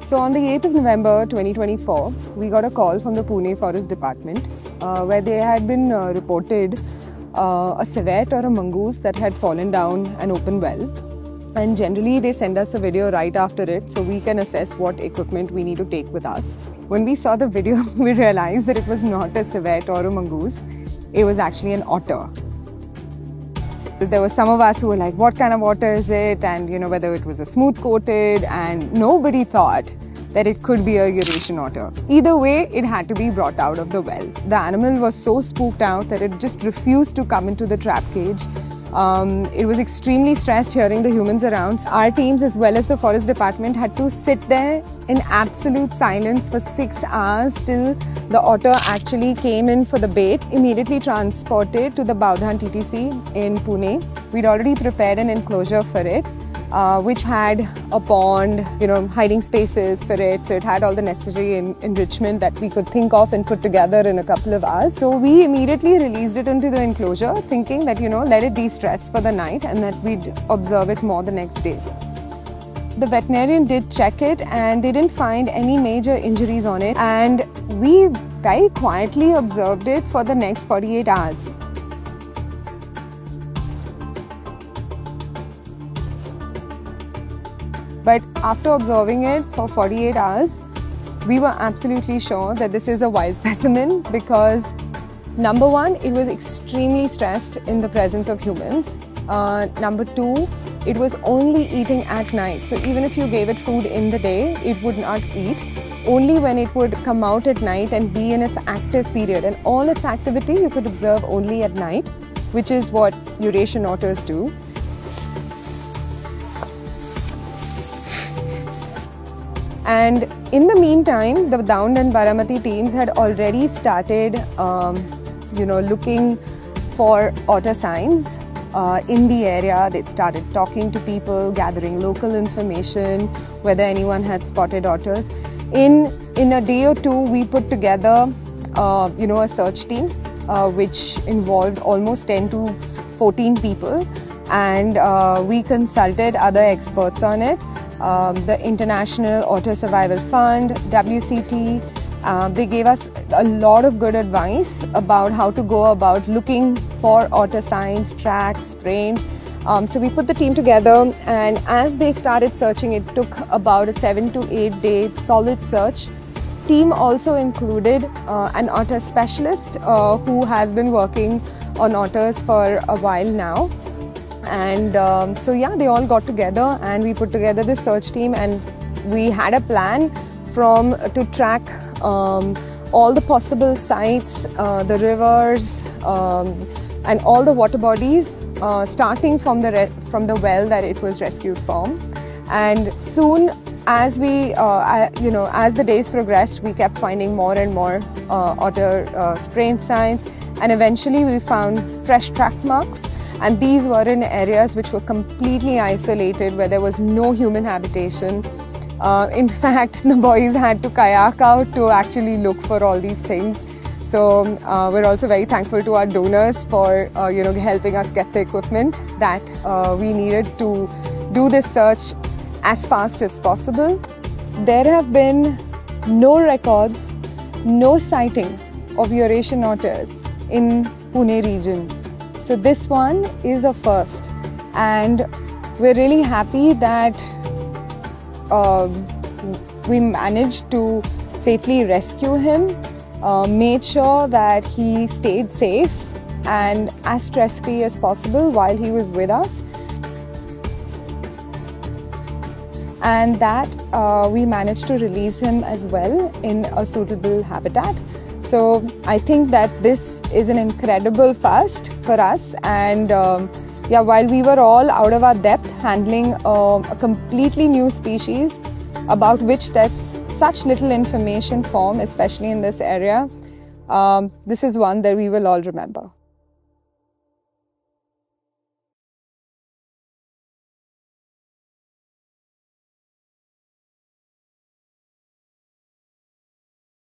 So on the 8th of November 2024, we got a call from the Pune Forest Department where they had been reported a civet or a mongoose that had fallen down an open well. And generally they send us a video right after it so we can assess what equipment we need to take with us. When we saw the video, we realized that it was not a civet or a mongoose, it was actually an otter. There were some of us who were like, what kind of otter is it? And whether it was a smooth coated, and nobody thought that it could be a Eurasian otter. Either way, it had to be brought out of the well. The animal was so spooked out that it just refused to come into the trap cage. It was extremely stressed hearing the humans around. Our teams as well as the forest department had to sit there in absolute silence for 6 hours till the otter actually came in for the bait, immediately transported to the Baudhan TTC in Pune. We'd already prepared an enclosure for it, which had a pond, hiding spaces for it. So it had all the necessary enrichment that we could think of and put together in a couple of hours. So we immediately released it into the enclosure, thinking that, let it de-stress for the night and that we'd observe it more the next day. The veterinarian did check it and they didn't find any major injuries on it. And we very quietly observed it for the next 48 hours. But after observing it for 48 hours, we were absolutely sure that this is a wild specimen because number one, it was extremely stressed in the presence of humans. Number two, it was only eating at night. So even if you gave it food in the day, it would not eat. Only when it would come out at night and be in its active period. And all its activity you could observe only at night, which is what Eurasian otters do. And in the meantime, the Daund and Baramati teams had already started, looking for otter signs in the area. They'd started talking to people, gathering local information, whether anyone had spotted otters. In a day or two, we put together, a search team, which involved almost 10 to 14 people, and we consulted other experts on it. The International Otter Survival Fund, WCT, they gave us a lot of good advice about how to go about looking for otter signs, tracks, sprains. So we put the team together, and as they started searching, it took about a 7 to 8 day solid search. Team also included an otter specialist who has been working on otters for a while now. And they all got together and we put together this search team, and we had a plan to track all the possible sites, the rivers, and all the water bodies, starting from the well that it was rescued from. And soon, as as the days progressed, we kept finding more and more otter sprain signs, and eventually we found fresh track marks. And these were in areas which were completely isolated, where there was no human habitation. In fact, the boys had to kayak out to actually look for all these things. So we're also very thankful to our donors for helping us get the equipment that we needed to do this search as fast as possible. There have been no records, no sightings of Eurasian otters in Pune region. So this one is a first, and we're really happy that we managed to safely rescue him, made sure that he stayed safe and as stress-free as possible while he was with us, and that we managed to release him as well in a suitable habitat. So I think that this is an incredible first for us, and while we were all out of our depth handling a completely new species about which there's such little information formed, especially in this area, this is one that we will all remember.